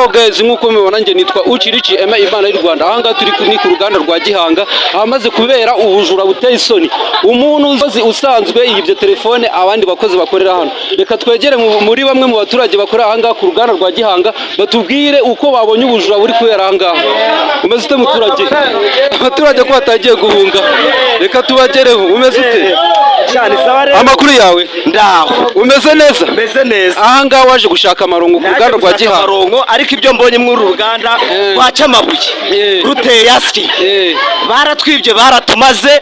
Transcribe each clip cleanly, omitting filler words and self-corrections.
So guys, nkuko mubibona nge nitwa Ucirici Aime Imana y'u Rwanda. Ahanga turi ku ruganda rwa Gihanga ahamaze kubera ubujura buteye isoni. Umuntu usanzwe yibye telefone abandi bakozi bakorera hano. Reka twegere muri bamwe mu baturage bakorera ahanga ku ruganda rwa Gihanga batubwire uko babonye ubujura buri kubera ahanga. Umeze ute muturage? Abaturage ko batagiye guhunga. Reka tubagereho. Umeze ute? Cyane sawa rero. Amakuru yawe? Ndaho. Umeze neza? Meze neza. Ahanga waje gushaka amarongo ku ruganda rwa Gihanga. Amarongo ariko ibyo mbonye muri uruganda rwaca amabuye. Ruteye aski. Baratwibye baratumaze.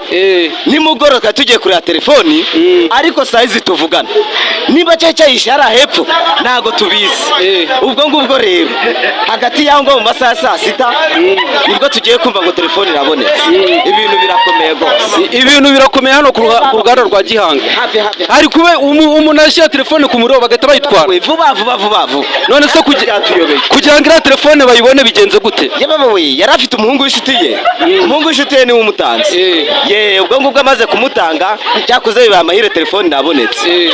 Nimugoroka tugiye kuri telefoni ariko saizi tuvugana. Niba cyaca yishara hepfo nago tubizi. Ubwo ngubwo rero hagati yaho ngo mu masaha saa sita nibwo tugiye kumva ngo telefoni irabonetse. Ibintu birakomeye gose. Ibintu birakomeye hano ku ruganda rwa Gihanga. Hari kube umuntu ashyira telefone ku muriro bagahita bayitwara. Vuba. None se kugira ngo telefone bayibone bigenze gute? Yewe yari afite umuhungu w'inshuti ye. Umuhungu w'inshuti ye ni umutanzi. Ubwo ngubwo amaze kumutanga cyakoze biba amahire telefone nabonetse.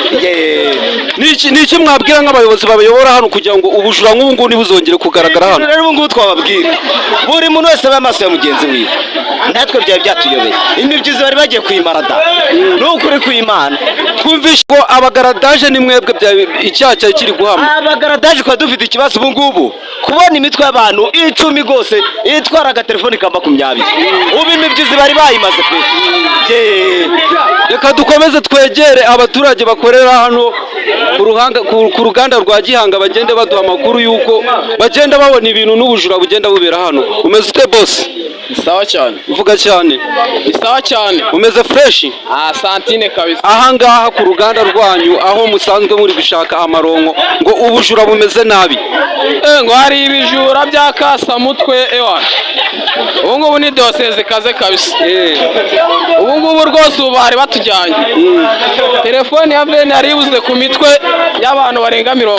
Niki mwabwira nk'abayobozi babayobora hano kugira ngo ubujura nk'ubu ngubu ntibuzongere kugaragara hano? Rero ubu ngubu twababwira buri muntu wese bamaso ya mugenzi wiwe. Natwe byari byatuyobeye. Imibyizi bari bagiye kwimarada. N'ukuri kw'Imana. Twumvishe ko abagaradaje ni mwebwe icyaha cyari kiri guhama. Abagaradaje kwa dufite ikibazo ubu ngubu. Kubona imitwe y'abantu 10 gose itwara agatelefoni ka 20. Ubu imibyizi bari bayimaze pe. Reka dukomeze twegere abaturage bakorera hano ku ruganda rwa Gihanga bagende baduha amakuru yuko bagenda babona ibintu n'ubujura bugenda bubera hano. Umeze ute boss? Sawa cyane. Uvuga cyane. Sawa cyane. Umeze fresh? Santine kabisa. Aha ngaha ku ruganda rwanyu aho musanzwe muri gushaka amarongo ngo ubujura bumeze nabi. Ngo hari ibijura byakasa mutwe ewa. Ubu ngubu ni dosiye zikaze kabisa. Ubu ngubu rwose ubu bari batujyanye. Telefone ya vene yari ibuze ku mitwe y'abantu barenga 50.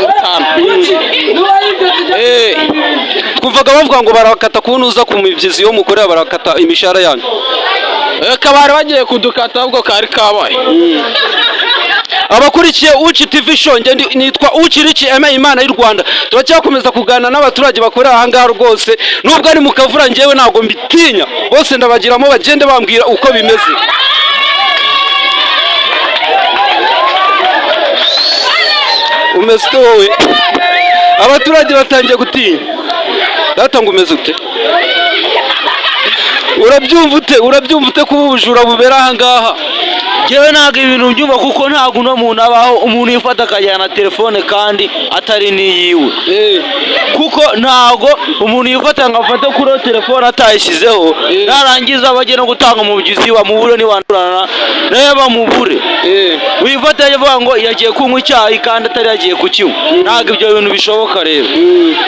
Kuvaga bavuga ngo barakata kunuza ku mibyizi yo mukorera barakata imishara yanyu. Kabari bagiye kudukata ubwo kari kabaye. Abakurikiye Uci TV show nge nitwa Ucirici Aime Imana y'u Rwanda. Turacyakomeza kuganira n'abaturage bakorera aha ngaha rwose. Nubwo ari mu kavura ngewe ntago mbitinya. Bose ndabagiramo bagende bambwira uko bimeze. Umeze wowe? Abaturage batangiye gutinya. Data ngo umeze ute? Urabyumva ute ko ubujura bubera aha ngaha? Jewe ntago ibintu byumva kuko ntago uno muntu abaho umuntu yifata akajyana telefone kandi atari niyiwe. Kuko ntago umuntu yifata ngafata kuri telefone atayishyizeho narangiza bagenda gutanga umubyizi wa mubure ni wandurana naye bamubure. Wifata yavuga ngo yagiye kunywa icyayi kandi atari yagiye kukinywa. Ntago ibyo bintu bishoboka rero.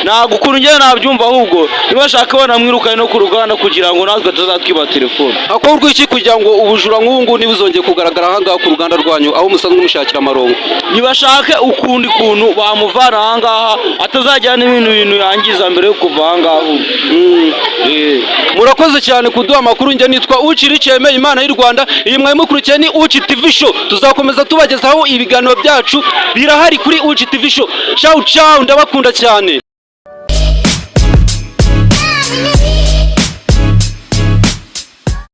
Ntago ukuntu ngiye nabyumva ahubwo nibashaka bana mwirukane no ku ruganda kugira ngo natwe tuzatwiba telefone. Akorwa iki kugira ngo ubujura nk'ubu ntibuzongere kugaragara aha ngaha ku ruganda rwanyu aho musanzwe mushakira amarongo? Nibashake ukundi kuntu bamuvana aha ngaha atazajyana ibintu yangiza mbere yo kuva aha ngaha. Murakoze cyane kuduha amakuru. Nge nitwa Ucirici Aime Imana y'u Rwanda. Iyi mwari mukurikiye ni Uci TV show. Tuzakomeza tubagezaho ibiganiro byacu birahari kuri Uci TV show. Ciao ndabakunda cyane.